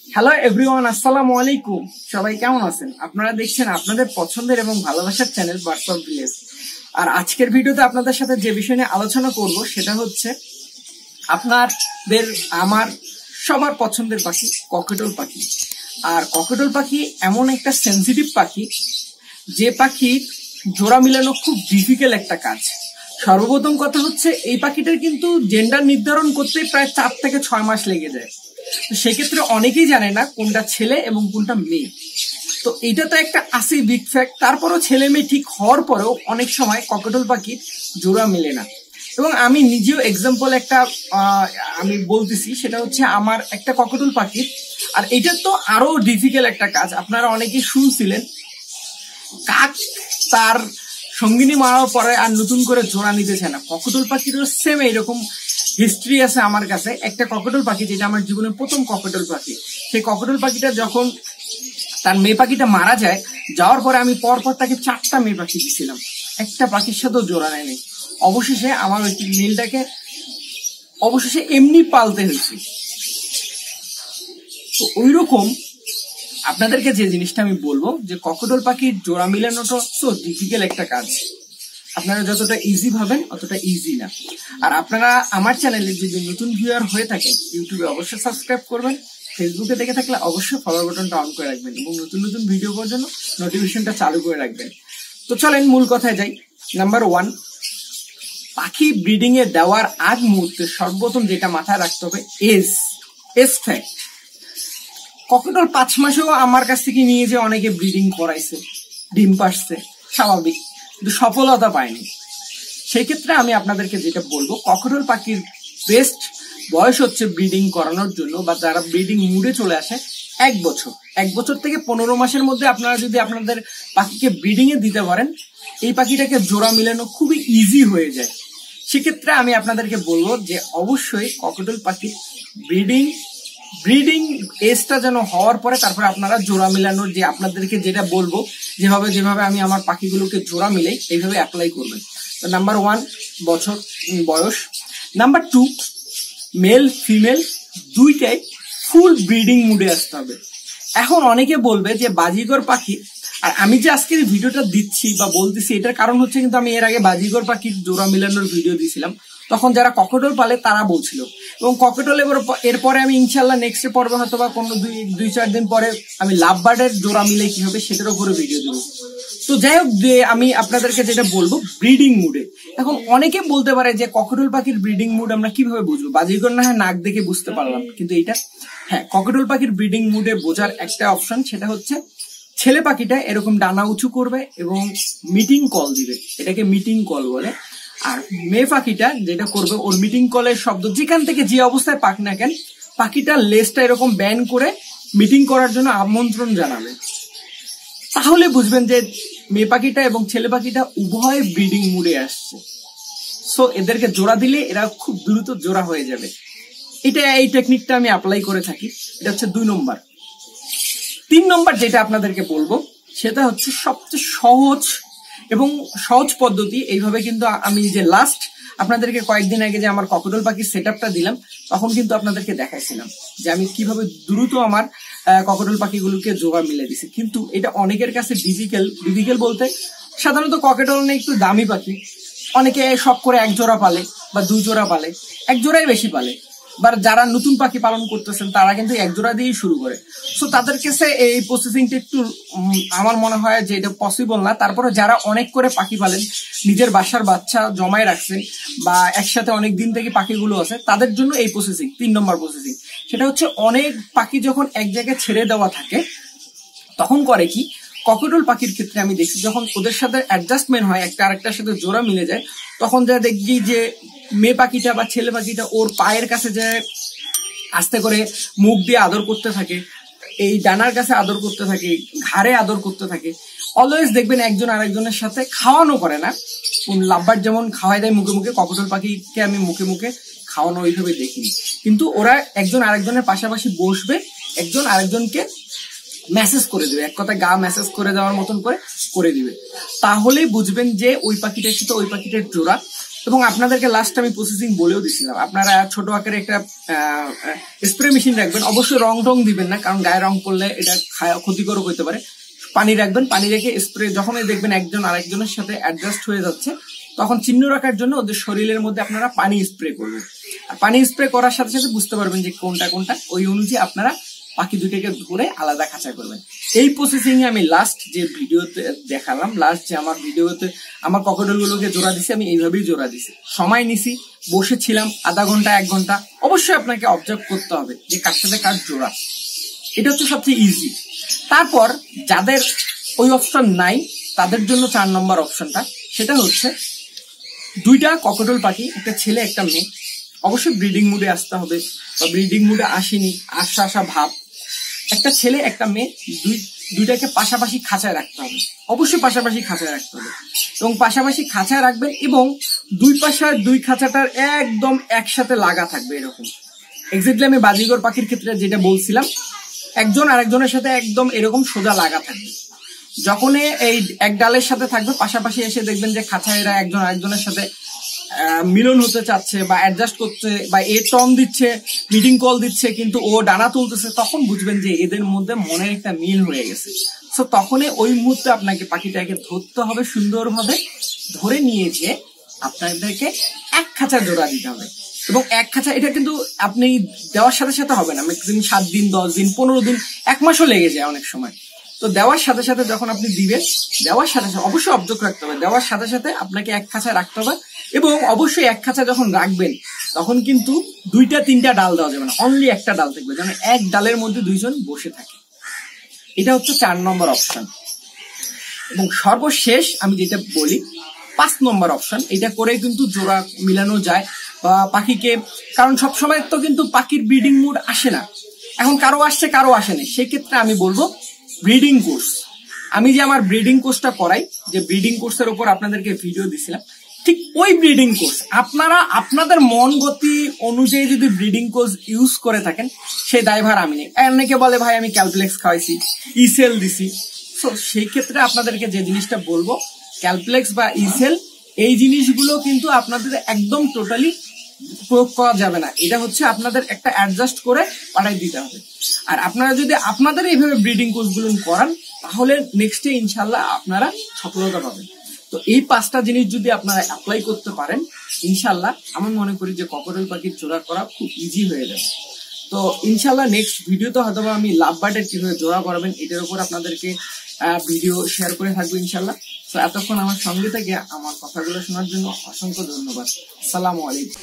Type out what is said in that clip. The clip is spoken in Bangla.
হ্যালো এভরিওয়ান, আসসালামু আলাইকুম। সবাই কেমন আছেন? আপনারা দেখছেন আপনাদের পছন্দের এবং ভালোবাসার চ্যানেল হোয়াটসঅ্যাপ ভিলেজ। আর আজকের ভিডিওতে আপনাদের সাথে যে বিষয় নিয়ে আলোচনা করব সেটা হচ্ছে আপনাদের আমার সবার পছন্দের পাখি ককাটেল পাখি। আর ককাটেল পাখি এমন একটা সেন্সিটিভ পাখি যে পাখির জোড়া মিলানো খুব ডিফিকাল্ট একটা কাজ। সর্বপ্রথম কথা হচ্ছে এই পাখিটার কিন্তু জেন্ডার নির্ধারণ করতে প্রায় 4 থেকে 6 মাস লেগে যায়। তো সেক্ষেত্রে অনেকেই জানে না কোনটা ছেলে এবং কোনটা মেয়ে। তো এটা তো একটা আসি বিগ ফ্যাক্ট। তারপরও ছেলে মেয়ে ঠিক হওয়ার পরেও অনেক সময় ককাটেল পাখির জোড়া মেলে না। এবং আমি নিজেও এক্সাম্পল একটা আমি বলতেছি, সেটা হচ্ছে আমার একটা ককাটেল পাখির। আর এটা তো আরো ডিফিকাল্ট একটা কাজ। আপনারা অনেকেই শুনছিলেন কাক তার সঙ্গিনী মারার পরে আর নতুন করে জোড়া নিতেছে না। ককাটেল পাখিরও সেম এইরকম হিস্ট্রি আছে আমার কাছে। একটা ককাটেল পাখি, যেটা আমার জীবনের প্রথম ককাটেল পাখি, সেই ককাটেল পাখিটা যখন তার মেয়ে পাখিটা মারা যায়, যাওয়ার পরে আমি পরপর তাকে 4টা মেয়ে পাখি দিয়েছিলাম, একটা পাখির সাথেও জোড়া নেয়নি। অবশেষে আমার ওই মেলটাকে অবশেষে এমনি পালতে হয়েছে। তো ওই রকম আপনাদেরকে যে জিনিসটা আমি বলবো যে ককাটেল পাখির জোড়া মিলানোটা সো ডিফিকাল্ট একটা কাজ। আপনারা যতটা ইজি ভাবেন অতটা ইজি না। আর আপনারা আমার চ্যানেলে যদি নতুন ভিউয়ার হয়ে থাকে, ইউটিউবে অবশ্যই সাবস্ক্রাইব করবেন, ফেসবুকে দেখে থাকলে অবশ্যই ফলো বাটনটা অন করে রাখবেন এবং নতুন নতুন ভিডিও পাওয়ার জন্য নোটিফিকেশনটা চালু করে রাখবেন। তো চলেন মূল কথায় যাই। নাম্বার 1, পাখি ব্রিডিং এ দেওয়ার আগ মুহূর্তে সর্বপ্রথম যেটা মাথায় রাখতে হবে এজ ফ্যাক্ট। ককাটেল 5 মাসেও আমার কাছ থেকে নিয়ে যে অনেকে ব্রিডিং করাইছে, ডিম পারছে, স্বাভাবিক, কিন্তু সফলতা পায়নি। সেই ক্ষেত্রে আমি আপনাদেরকে যেটা বলবো, ককাটেল পাখির বেস্ট বয়স হচ্ছে ব্রিডিং করানোর জন্য বা যারা ব্রিডিং মুডে চলে আসে 1 বছর। 1 বছর থেকে 15 মাসের মধ্যে আপনারা যদি আপনাদের পাখিকে ব্রিডিং এ দিতে পারেন, এই পাখিটাকে জোড়া মিলানো খুবই ইজি হয়ে যায়। সেক্ষেত্রে আমি আপনাদেরকে বলবো যে অবশ্যই ককাটেল পাখির ব্রিডিং এজটা যেন হওয়ার পরে তারপরে আপনারা জোড়া মিলানোর যে আপনাদেরকে যেটা বলবো, যেভাবে আমি আমার পাখিগুলোকে জোড়া মিলাই এইভাবে অ্যাপ্লাই করবেন। তো নাম্বার 1 বছর বয়স। নাম্বার 2, মেল ফিমেল দুইটাই ফুল ব্রিডিং মুডে আসতে হবে। এখন অনেকে বলবে যে বাজিগর পাখি, আর আমি যে আজকের ভিডিওটা দিচ্ছি বা বলতেছি এটার কারণ হচ্ছে কিন্তু আমি এর আগে বাজিগর পাখির জোড়া মিলানোর ভিডিও দিয়েছিলাম, তখন যারা ককাটেল পালে তারা বলছিল। এবং ককাটেল এরপরে আমি ইনশাল্লাহ নেক্সট পর্বে হয়তো বা কোনো 2-4 দিন পরে আমি লাভ বার্ডের জোড়া মিলে কি হবে সেটার উপরে ভিডিও দেবো। তো যাই হোক, আমি আপনাদেরকে যেটা বলবো ব্রিডিং মুডে। এখন অনেকে বলতে পারে যে ককাটেল পাখির ব্রিডিং মুড আমরা কিভাবে বুঝবো? বাজিগর না হয় নাক দেখে বুঝতে পারলাম, কিন্তু এটা হ্যাঁ, ককাটেল পাখির ব্রিডিং মুডে বোঝার একটা অপশন, সেটা হচ্ছে ছেলে পাখিটা এরকম ডানা উঁচু করবে এবং মিটিং কল দিবে, এটাকে মিটিং কল বলে। আর মেয়ে পাখিটা যেটা করবে, ওর মিটিং কলের শব্দ যেখান থেকে যে অবস্থায় পাক না কেন, পাখিটার লেজটা এরকম ব্যান করে মিটিং করার জন্য আমন্ত্রণ জানাবে। তাহলে বুঝবেন যে মেয়ে পাখিটা এবং ছেলে পাখিটা উভয় ব্রিডিং মুডে আসছে। সো এদেরকে জোড়া দিলে এরা খুব দ্রুত জোড়া হয়ে যাবে। এই টেকনিকটা আমি অ্যাপ্লাই করে থাকি। এটা হচ্ছে 2 নম্বর। 3 নম্বর যেটা আপনাদেরকে বলবো সেটা হচ্ছে সবচেয়ে সহজ পদ্ধতি। এইভাবে কিন্তু আমি যে লাস্ট আপনাদেরকে কয়েকদিন আগে যে আমার ককাটেল পাখির সেটআপটা দিলাম, তখন কিন্তু আপনাদেরকে দেখাইছিলাম যে আমি কিভাবে দ্রুত আমার ককাটেল পাখিগুলোকে জোড়া মিলে দিছি। কিন্তু এটা অনেকের কাছে ডিফিকাল্ট বলতে, সাধারণত ককাটেল না একটু দামি পাখি, অনেকে শখ করে 1 জোড়া পালে বা 2 জোড়া পালে, 1 জোড়াই বেশি পালে। বা যারা নতুন পাখি পালন করতেছেন তারা কিন্তু 1 জোড়া দিয়েই শুরু করে। সো তাদের কাছে এই প্রসেসিংটা একটু আমার মনে হয় যে এটা পসিবল না। তারপরে যারা অনেক করে পাখি পালেন, নিজের বাসার বাচ্চা জমায় রাখছেন বা একসাথে অনেক দিন থেকে পাখিগুলো আছে, তাদের জন্য এই প্রসেসিং 3 নম্বর প্রসেসিং। সেটা হচ্ছে অনেক পাখি যখন এক জায়গায় ছেড়ে দেওয়া থাকে, তখন করে কি, ককাটেল পাখির ক্ষেত্রে আমি দেখছি যখন ওদের সাথে অ্যাডজাস্টমেন্ট হয়, একটা আরেকটার সাথে জোড়া মিলে যায়, তখন যা দেখি যে মেয়ে পাখিটা বা ছেলে পাখিটা ওর পায়ের কাছে যে আস্তে করে মুখ দিয়ে আদর করতে থাকে, এই ডানার কাছে আদর করতে থাকে, ঘাড়ে আদর করতে থাকে। অলওয়েজ দেখবেন একজন আরেকজনের সাথে খাওয়ানো করে না। লাভবার্ড যেমন খাওয়াই দেয় মুখে মুখে, ককাটেল পাখিকে আমি মুখে মুখে খাওয়ানো ওইভাবে দেখিনি। কিন্তু ওরা একজন আরেকজনের পাশাপাশি বসবে, একজন আরেকজনকে মেসেজ করে দিবে, এক কথায় গা মেসেজ করে দেওয়ার মতন করে দিবে। তাহলেই বুঝবেন যে ওই পাখিটার সাথে ওই পাখিটার জোড়া। এবং আপনাদেরকে লাস্ট আমি প্রসেসিং বলেও দিছিলাম, আপনারা ছোট আকারে একটা স্প্রে মেশিন রাখবেন। অবশ্যই রং টং দিবেন না, কারণ গায়ে রং পড়লে এটা ক্ষতিকর হতে পারে। পানি রাখবেন, পানি রেখে স্প্রে যখনই দেখবেন একজন আরেকজনের সাথে অ্যাডজাস্ট হয়ে যাচ্ছে, তখন চিহ্ন রাখার জন্য ওদের শরীরের মধ্যে আপনারা পানি স্প্রে করবেন। আর পানি স্প্রে করার সাথে সাথে বুঝতে পারবেন যে কোনটা কোনটা, ওই অনুযায়ী আপনারা পাখি দুইটাকে ধরে আলাদা খাঁচা করবেন। এই প্রসেসিং এ আমি লাস্ট যে ভিডিওতে দেখালাম, লাস্ট যে আমার ভিডিওতে আমার ককটেল গুলোকে জোড়া দিছি, আমি এইভাবেই জোড়া দিছি। সময় নিছি, বসেছিলাম আধা ঘন্টা 1 ঘন্টা। অবশ্যই আপনাকে অবজার্ভ করতে হবে যে কার সাথে কার জোড়া, এটা হচ্ছে সবচেয়ে ইজি। তারপর যাদের ওই অপশন নাই তাদের জন্য 4 নম্বর অপশনটা, সেটা হচ্ছে 2টা ককটেল পাখি, একটা ছেলে একটা মেয়ে। অবশ্যই ব্রিডিং মুডে আসতে হবে, বা ব্রিডিং মুডে আসেনি আসা ভাব। একটা ছেলে একটা মেয়ে, দুইটাকে পাশাপাশি খাঁচায় রাখতে হবে, অবশ্যই পাশাপাশি খাঁচায় রাখতে হবে। এবং পাশাপাশি খাঁচায় রাখবেন এবং দুই পাশার দুই খাঁচাটার একদম একসাথে লাগা থাকবে এরকম। এক্স্যাক্টলি আমি বাজিগর পাখির ক্ষেত্রে যেটা বলছিলাম, একজন আরেকজনের সাথে একদম এরকম সোজা লাগা থাকবে। যখন এই এক ডালের সাথে থাকবে, পাশাপাশি এসে দেখবেন যে খাঁচায় এরা একজন আরেকজনের সাথে মিলন হতে চাচ্ছে বা অ্যাডজাস্ট করছে, বা এ টন দিচ্ছে, মিটিং কল দিচ্ছে, কিন্তু ও ডানা তুলতেছে, তখন বুঝবেন যে এদের মধ্যে মনের একটা মিল হয়ে গেছে। তো তখনই ওই মুহূর্তে আপনাকে পাখিটাকে ধরতে হবে সুন্দরভাবে, ধরে নিয়ে যে আপনাদেরকে এক খাঁচা জোড়া দিতে হবে। এবং এক খাঁচা এটা কিন্তু আপনি দেওয়ার সাথে সাথে হবে না, ম্যাক্সিমাম 7 দিন 10 দিন 15 দিন 1 মাসও লেগে যায় অনেক সময়। তো দেওয়ার সাথে সাথে যখন আপনি দিবেন, দেওয়ার সাথে সাথে অবশ্যই অবজেক্ট রাখতে হবে, দেওয়ার সাথে সাথে আপনাকে এক খাঁচা রাখতে হবে। এবং অবশ্যই এক খাঁচা যখন রাখবেন তখন কিন্তু 2টা 3টা ডাল দেওয়া যাবে না, অনলি একটা ডাল থাকবে, যেন এক ডালের মধ্যে 2 জন বসে থাকে। এটা হচ্ছে 4 নম্বর অপশন। এবং সর্বশেষ আমি যেটা বলি 5 নম্বর অপশন, এটা করে কিন্তু জোড়া মিলানো যায় বা পাখিকে, কারণ সবসময় তো কিন্তু পাখির ব্রিডিং মুড আসে না, এখন কারো আসছে কারো আসেনি। সেক্ষেত্রে আমি বলবো ব্রিডিং কোর্স। আমি যে আমার ব্রিডিং কোর্সটা করাই, যে ব্রিডিং কোর্সের উপর আপনাদেরকে ভিডিও দিছিলাম, ঠিক ওই ব্রিডিং কোর্স আপনারা আপনাদের মন গতি অনুযায়ী যদি ব্রিডিং কোর্স ইউজ করে থাকেন, সেই দায়ভার আমি নেই। অনেকে বলে ভাই আমি ক্যালপ্লেক্স খাওয়াইছি, ইসেল দিছি। তো সেই ক্ষেত্রে আপনাদেরকে যে জিনিসটা বলবো, ক্যালপ্লেক্স বা ইসেল এই জিনিসগুলো কিন্তু আপনাদের একদম টোটালি প্রয়োগ করা যাবে না। এটা হচ্ছে আপনাদের একটা অ্যাডজাস্ট করে পাঠাই দিতে হবে। আর আপনারা যদি আপনাদের এইভাবে ব্রিডিং কোর্সগুলো করান, তাহলে নেক্সটে ইনশাল্লাহ আপনারা সফলতা পাবেন। তো এই 5টা জিনিস যদি আপনারা অ্যাপ্লাই করতে পারেন, ইনশাল্লাহ আমি মনে করি যে ককটেল পাখির জোড়া করা খুব ইজি হয়ে যাবে। তো ইনশাল্লাহ নেক্সট ভিডিওতে হয়তো আমি লাভ বার্ডের কিভাবে জোড়া করাবেন এটার উপর আপনাদেরকে ভিডিও শেয়ার করে থাকবো ইনশাল্লাহ। তো এতক্ষণ আমার সঙ্গে থেকে আমার কথাগুলো শোনার জন্য অসংখ্য ধন্যবাদ। আসসালামু আলাইকুম।